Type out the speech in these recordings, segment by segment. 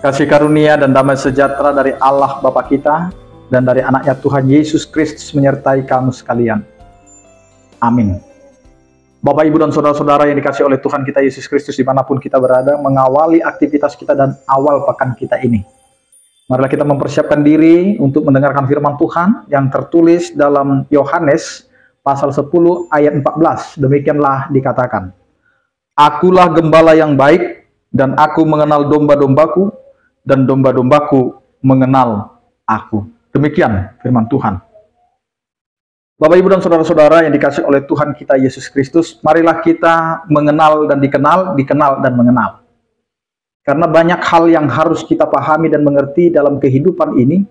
Kasih karunia dan damai sejahtera dari Allah Bapa kita dan dari anaknya Tuhan Yesus Kristus menyertai kamu sekalian. Amin. Bapak, Ibu, dan saudara-saudara yang dikasih oleh Tuhan kita Yesus Kristus dimanapun kita berada, mengawali aktivitas kita dan awal pekan kita ini. Marilah kita mempersiapkan diri untuk mendengarkan firman Tuhan yang tertulis dalam Yohanes pasal 10 ayat 14. Demikianlah dikatakan, "Akulah gembala yang baik, dan aku mengenal domba-dombaku, dan domba-dombaku mengenal aku." Demikian firman Tuhan. Bapak, Ibu, dan saudara-saudara yang dikasih oleh Tuhan kita Yesus Kristus, marilah kita mengenal dan dikenal, dikenal dan mengenal. Karena banyak hal yang harus kita pahami dan mengerti dalam kehidupan ini,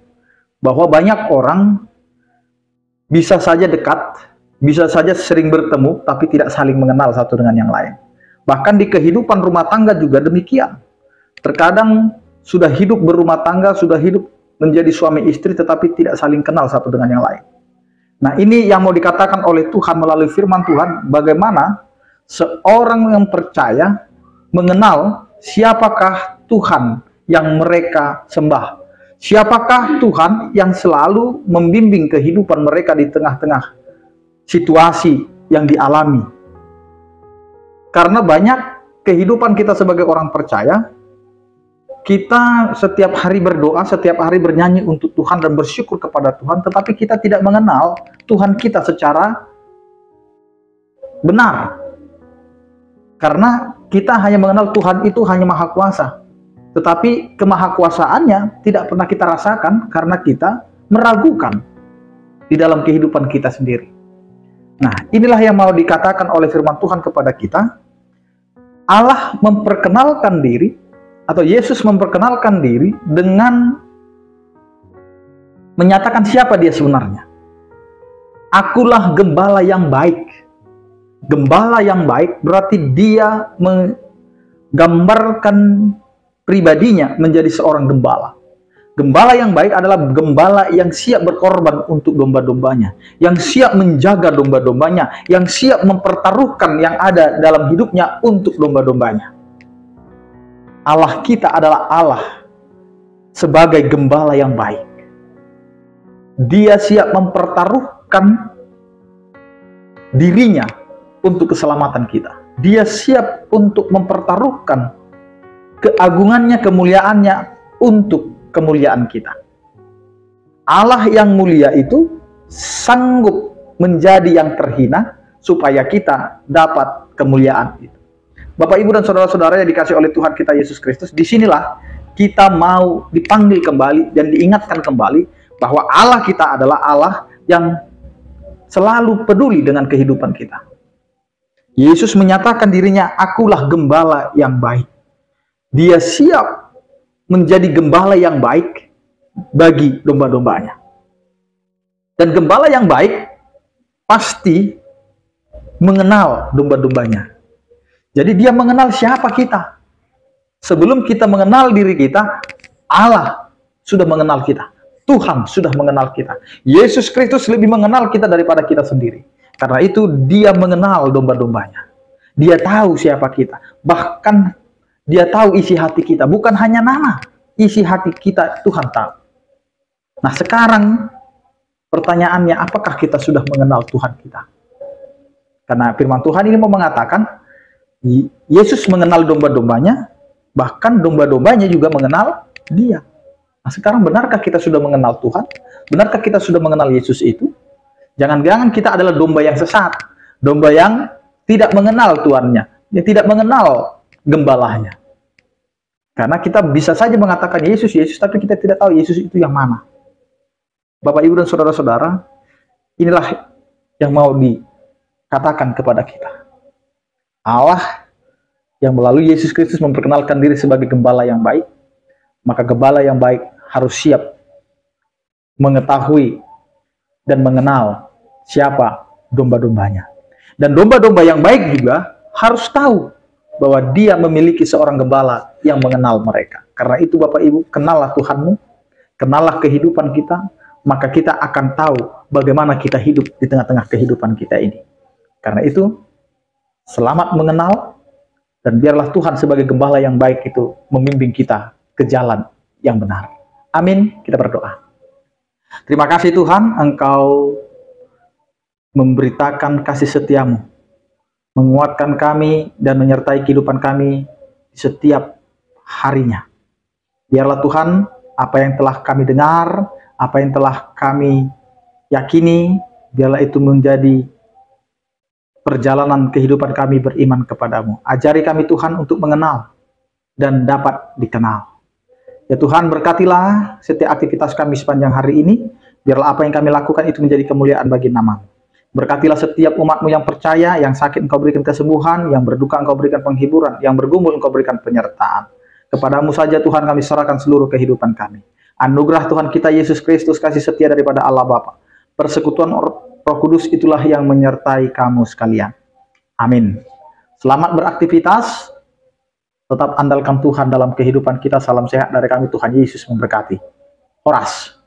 bahwa banyak orang bisa saja dekat, bisa saja sering bertemu, tapi tidak saling mengenal satu dengan yang lain. Bahkan di kehidupan rumah tangga juga demikian. Terkadang sudah hidup berumah tangga, sudah hidup menjadi suami istri, tetapi tidak saling kenal satu dengan yang lain. Nah, ini yang mau dikatakan oleh Tuhan melalui firman Tuhan, bagaimana seorang yang percaya mengenal siapakah Tuhan yang mereka sembah. Siapakah Tuhan yang selalu membimbing kehidupan mereka di tengah-tengah situasi yang dialami. Karena banyak kehidupan kita sebagai orang percaya, kita setiap hari berdoa, setiap hari bernyanyi untuk Tuhan dan bersyukur kepada Tuhan, tetapi kita tidak mengenal Tuhan kita secara benar. Karena kita hanya mengenal Tuhan itu hanya Maha Kuasa, tetapi kemahakuasaannya tidak pernah kita rasakan karena kita meragukan di dalam kehidupan kita sendiri. Nah, inilah yang mau dikatakan oleh firman Tuhan kepada kita. Allah memperkenalkan diri, atau Yesus memperkenalkan diri dengan menyatakan siapa dia sebenarnya. Akulah gembala yang baik. Gembala yang baik berarti dia menggambarkan pribadinya menjadi seorang gembala. Gembala yang baik adalah gembala yang siap berkorban untuk domba-dombanya, yang siap menjaga domba-dombanya, yang siap mempertaruhkan yang ada dalam hidupnya untuk domba-dombanya. Allah kita adalah Allah sebagai gembala yang baik. Dia siap mempertaruhkan dirinya untuk keselamatan kita. Dia siap untuk mempertaruhkan keagungannya, kemuliaannya untuk kemuliaan kita. Allah yang mulia itu sanggup menjadi yang terhina supaya kita dapat kemuliaan itu. Bapak, Ibu, dan saudara-saudara yang dikasih oleh Tuhan kita Yesus Kristus, disinilah kita mau dipanggil kembali dan diingatkan kembali bahwa Allah kita adalah Allah yang selalu peduli dengan kehidupan kita. Yesus menyatakan dirinya, akulah gembala yang baik. Dia siap menjadi gembala yang baik bagi domba-dombanya. Dan gembala yang baik pasti mengenal domba-dombanya. Jadi dia mengenal siapa kita. Sebelum kita mengenal diri kita, Allah sudah mengenal kita. Tuhan sudah mengenal kita. Yesus Kristus lebih mengenal kita daripada kita sendiri. Karena itu dia mengenal domba-dombanya. Dia tahu siapa kita. Bahkan dia tahu isi hati kita. Bukan hanya nama, isi hati kita Tuhan tahu. Nah, sekarang pertanyaannya, apakah kita sudah mengenal Tuhan kita? Karena firman Tuhan ini mau mengatakan, Yesus mengenal domba-dombanya, bahkan domba-dombanya juga mengenal dia. Nah, sekarang benarkah kita sudah mengenal Tuhan? Benarkah kita sudah mengenal Yesus itu? Jangan-jangan kita adalah domba yang sesat, domba yang tidak mengenal tuannya, yang tidak mengenal gembalanya. Karena kita bisa saja mengatakan Yesus, Yesus, tapi kita tidak tahu Yesus itu yang mana. Bapak, Ibu, dan saudara-saudara, inilah yang mau dikatakan kepada kita. Allah yang melalui Yesus Kristus memperkenalkan diri sebagai gembala yang baik, maka gembala yang baik harus siap mengetahui dan mengenal siapa domba-dombanya. Dan domba-domba yang baik juga harus tahu bahwa dia memiliki seorang gembala yang mengenal mereka. Karena itu Bapak, Ibu, kenallah Tuhanmu, kenallah kehidupan kita, maka kita akan tahu bagaimana kita hidup di tengah-tengah kehidupan kita ini. Karena itu, selamat mengenal, dan biarlah Tuhan sebagai gembala yang baik itu membimbing kita ke jalan yang benar. Amin. Kita berdoa. Terima kasih Tuhan, Engkau memberitakan kasih setiamu, menguatkan kami dan menyertai kehidupan kami di setiap harinya. Biarlah Tuhan, apa yang telah kami dengar, apa yang telah kami yakini, biarlah itu menjadi perjalanan kehidupan kami beriman kepadamu. Ajari kami Tuhan untuk mengenal dan dapat dikenal. Ya Tuhan, berkatilah setiap aktivitas kami sepanjang hari ini. Biarlah apa yang kami lakukan itu menjadi kemuliaan bagi nama-Mu. Berkatilah setiap umat-Mu yang percaya, yang sakit Engkau berikan kesembuhan, yang berduka Engkau berikan penghiburan, yang bergumul Engkau berikan penyertaan. Kepadamu saja Tuhan kami serahkan seluruh kehidupan kami. Anugerah Tuhan kita Yesus Kristus, kasih setia daripada Allah Bapa, persekutuan Roh Kudus itulah yang menyertai kamu sekalian. Amin. Selamat beraktivitas. Tetap andalkan Tuhan dalam kehidupan kita. Salam sehat dari kami, Tuhan Yesus memberkati. Horas.